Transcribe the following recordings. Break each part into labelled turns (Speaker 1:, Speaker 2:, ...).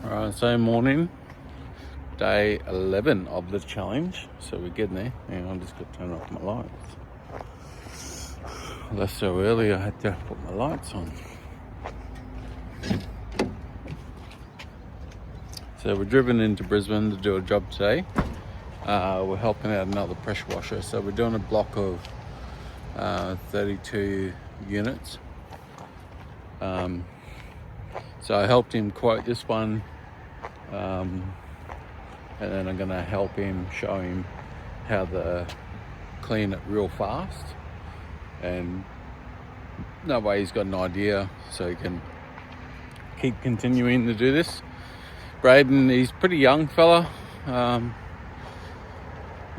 Speaker 1: Alright, so morning, day 11 of the challenge. So we're getting there, and I'm just going to turn off my lights. That's so early, I had to put my lights on. So we're driven into Brisbane to do a job today. We're helping out another pressure washer. So we're doing a block of 32 units. So I helped him quote this one. And then I'm going to help him, show him how to clean it real fast, and that way he's got an idea so he can keep continuing to do this. Braden, he's a pretty young fella.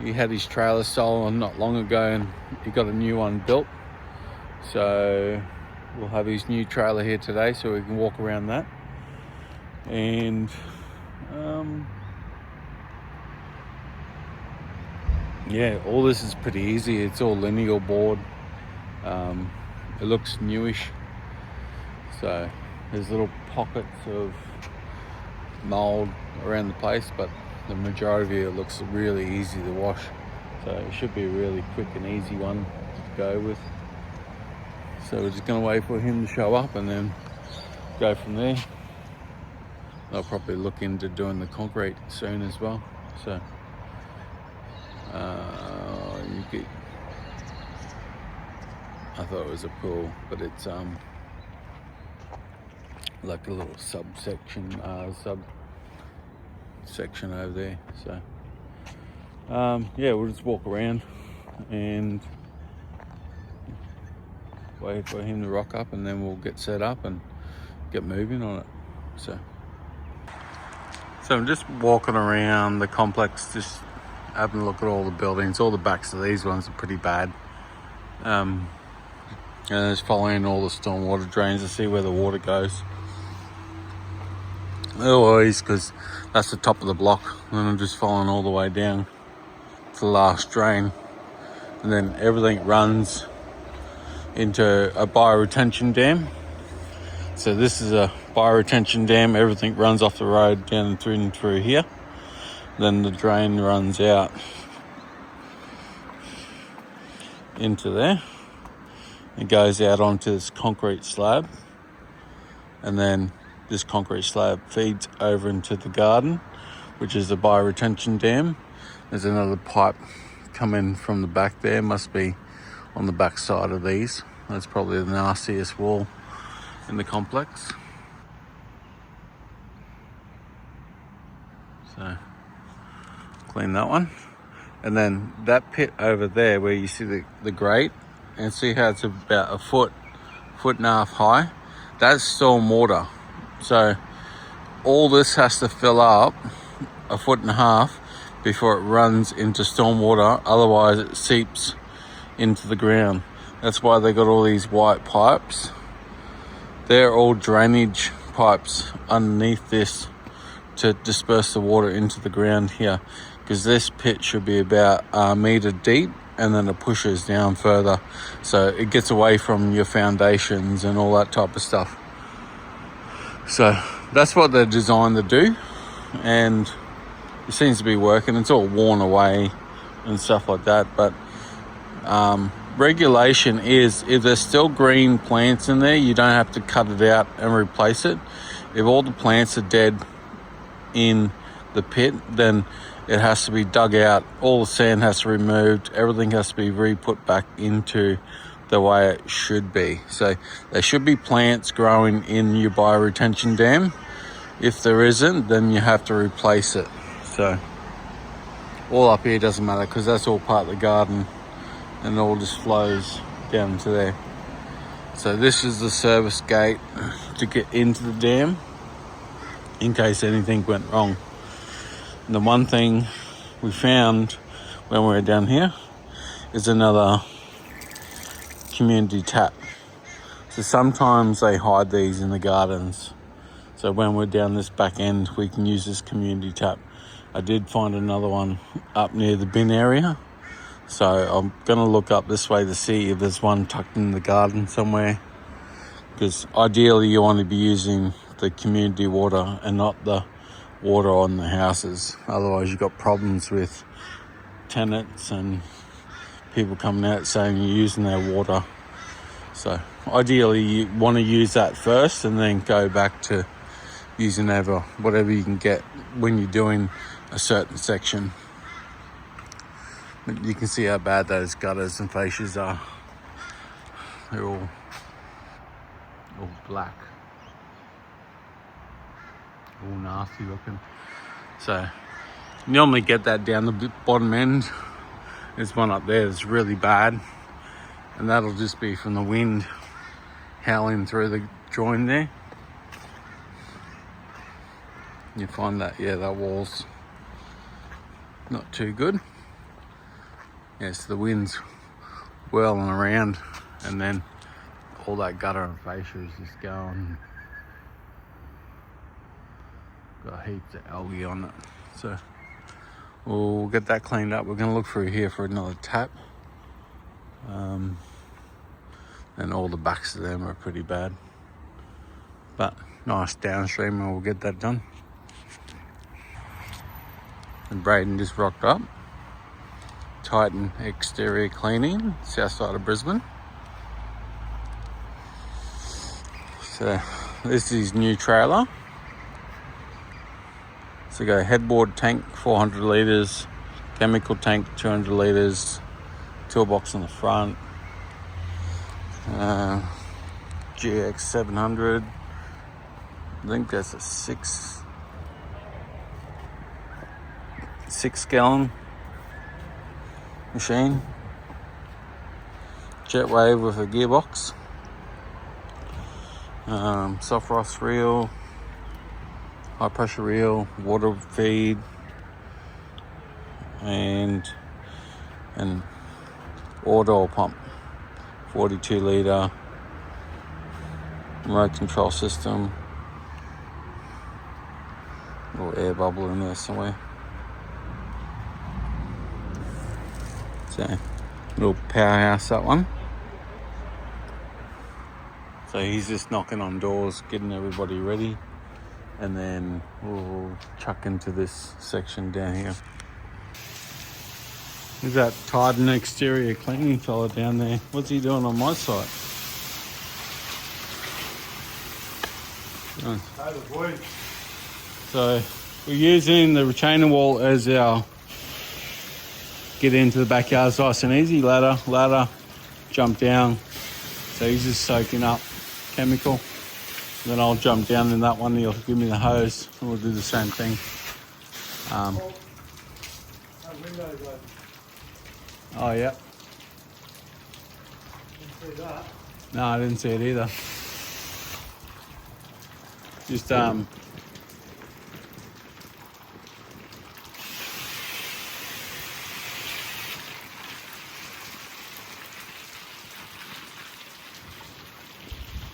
Speaker 1: He had his trailer stolen not long ago and he got a new one built, so we'll have his new trailer here today so we can walk around that. And yeah, all this is pretty easy. It's all lineal board. It looks newish. So there's little pockets of mold around the place, but the majority of it looks really easy to wash. So it should be a really quick and easy one to go with. So we're just going to wait for him to show up and then go from there. I'll probably look into doing the concrete soon as well. So I thought it was a pool, but it's like a little section over there. So yeah, we'll just walk around and wait for him to rock up, and then we'll get set up and get moving on it. So I'm just walking around the complex, just having a look at all the buildings. All the backs of these ones are pretty bad. And just following all the stormwater drains to see where the water goes. Always, because that's the top of the block. And then I'm just following all the way down to the last drain. And then everything runs into a bioretention dam. So this is a bioretention dam. Everything runs off the road down and through here. Then the drain runs out into there. It goes out onto this concrete slab, and then this concrete slab feeds over into the garden, which is the bioretention dam. There's another pipe coming from the back there, must be on the back side of these. That's probably the nastiest wall in the complex. So clean that one. And then that pit over there where you see the grate, and see how it's about a foot and a half high, that's storm water. So all this has to fill up a foot and a half before it runs into storm water, otherwise it seeps into the ground. That's why they got all these white pipes. They're all drainage pipes underneath this to disperse the water into the ground here, because this pit should be about a metre deep, and then it pushes down further, so it gets away from your foundations and all that type of stuff. So that's what they're designed to do, and it seems to be working. It's all worn away and stuff like that, but regulation is, if there's still green plants in there, you don't have to cut it out and replace it. If all the plants are dead in the pit, then it has to be dug out, all the sand has to be removed, everything has to be re-put back into the way it should be. So there should be plants growing in your bioretention dam. If there isn't, then you have to replace it. So all up here doesn't matter, because that's all part of the garden, and it all just flows down to there. So this is the service gate to get into the dam in case anything went wrong. And the one thing we found when we were down here is another community tap. So sometimes they hide these in the gardens. So when we're down this back end, we can use this community tap. I did find another one up near the bin area. So I'm going to look up this way to see if there's one tucked in the garden somewhere. Because ideally you want to be using the community water and not the water on the houses. Otherwise you've got problems with tenants and people coming out saying you're using their water. So ideally you want to use that first and then go back to using whatever you can get when you're doing a certain section. But you can see how bad those gutters and fascias are. They're all black, all nasty looking. So you normally get that down the bottom end. There's one up there that's really bad, and that'll just be from the wind howling through the join there. You find that, yeah, that wall's not too good. Yes, the wind's whirling around, and then all that gutter and fascia is just going. Got heaps of algae on it. So we'll get that cleaned up. We're going to look through here for another tap. And all the backs of them are pretty bad. But nice downstream, and we'll get that done. And Braden just rocked up. Titan exterior cleaning, south side of Brisbane. So this is his new trailer. So go headboard tank 400 litres, chemical tank 200 litres, toolbox on the front, GX 700. I think that's a six gallon machine. Jet wave with a gearbox. Soft frost reel, high pressure reel, water feed, and an oil pump, 42 litre, remote control system, little air bubble in there somewhere. So, little powerhouse, that one. So he's just knocking on doors, getting everybody ready, and then we'll chuck into this section down here. There's that Titan exterior cleaning fella down there. What's he doing on my site? So we're using the retaining wall as our get into the backyard nice and easy. Ladder, jump down. So he's just soaking up chemical. And then I'll jump down in that one. He'll give me the hose, and we'll do the same thing. Oh yeah. Didn't see that. No, I didn't see it either. Just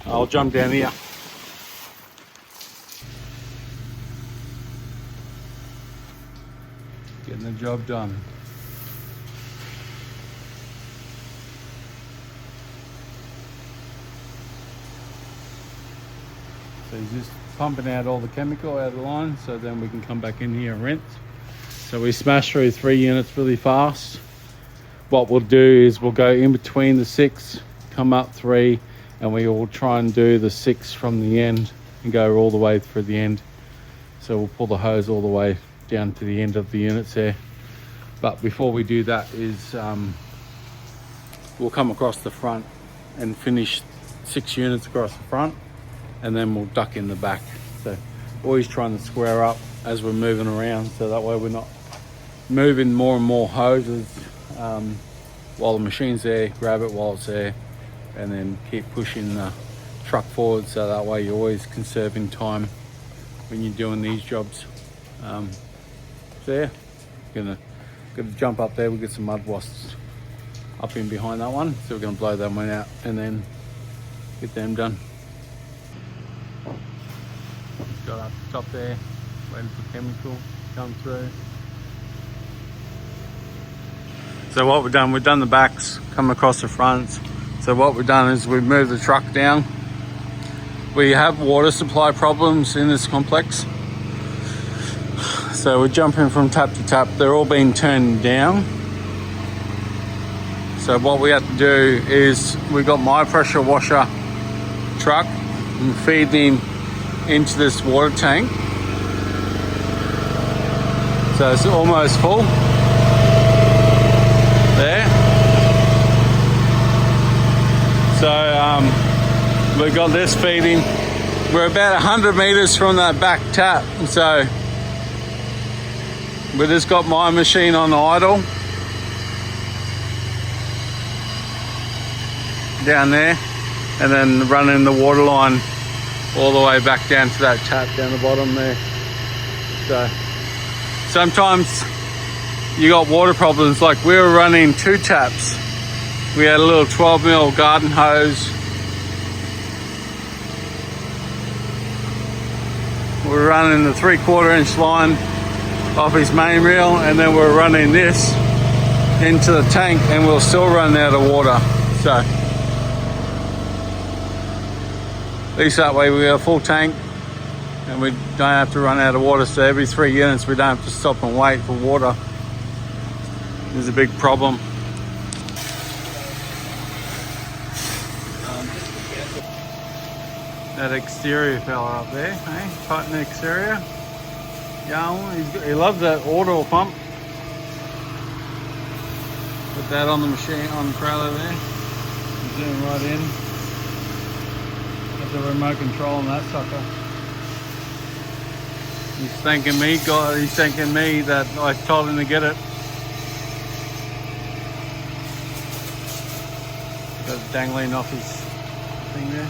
Speaker 1: I'll jump down here. Getting the job done. So he's just pumping out all the chemical out of the line, so then we can come back in here and rinse. So we smash through 3 units really fast. What we'll do is we'll go in between the 6, come up 3, and we will try and do the 6 from the end and go all the way through the end. So we'll pull the hose all the way down to the end of the units there. But before we do that is we'll come across the front and finish 6 units across the front, and then we'll duck in the back. So always trying to square up as we're moving around, so that way we're not moving more and more hoses while the machine's there. Grab it while it's there, and then keep pushing the truck forward, so that way you're always conserving time when you're doing these jobs. So yeah, gonna jump up there. We'll get some mud wasps up in behind that one, so we're gonna blow that one out and then get them done. Got up top there, waiting for chemical to come through. So what we've done the backs, come across the fronts. So what we've done is we've moved the truck down. We have water supply problems in this complex. So we're jumping from tap to tap. They're all being turned down. So what we have to do is we got my pressure washer truck and feeding into this water tank. So it's almost full there. So we've got this feeding. We're about 100 meters from that back tap. So we just got my machine on idle down there, and then running the water line all the way back down to that tap down the bottom there. So sometimes you got water problems. Like we were running 2 taps. We had a little 12mm garden hose. We're running the 3/4 inch line off his main reel, and then we're running this into the tank, and we'll still run out of water. So at least that way we have a full tank and we don't have to run out of water. So every 3 units we don't have to stop and wait for water. There's a big problem. That exterior fella up there, eh? Tighten the exterior. Yeah, he loves that auto pump. Put that on the machine, on the trailer there. Zoom right in. Got the remote control on that sucker. He's thanking me, God. He's thanking me that I told him to get it. Got it dangling off his thing there.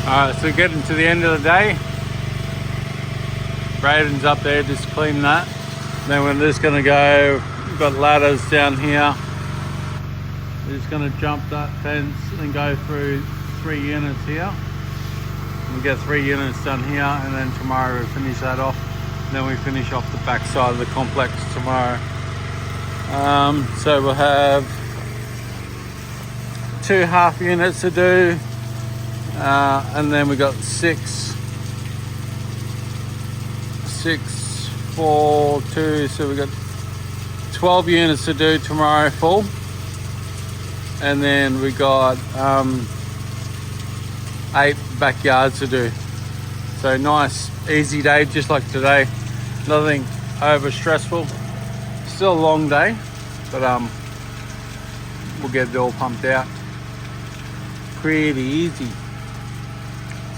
Speaker 1: Alright, so getting to the end of the day. Braden's up there just cleaning that. Then we're just going to go, we've got ladders down here. We're just going to jump that fence and go through 3 units here. We get 3 units done here, and then tomorrow we finish that off. Then we finish off the back side of the complex tomorrow. So we'll have 2 half units to do. And then we got 6, 4, 2, so we got 12 units to do tomorrow full, and then we got 8 backyards to do. So nice easy day, just like today. Nothing over stressful. Still a long day, but we'll get it all pumped out pretty easy.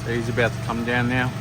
Speaker 1: So he's about to come down now.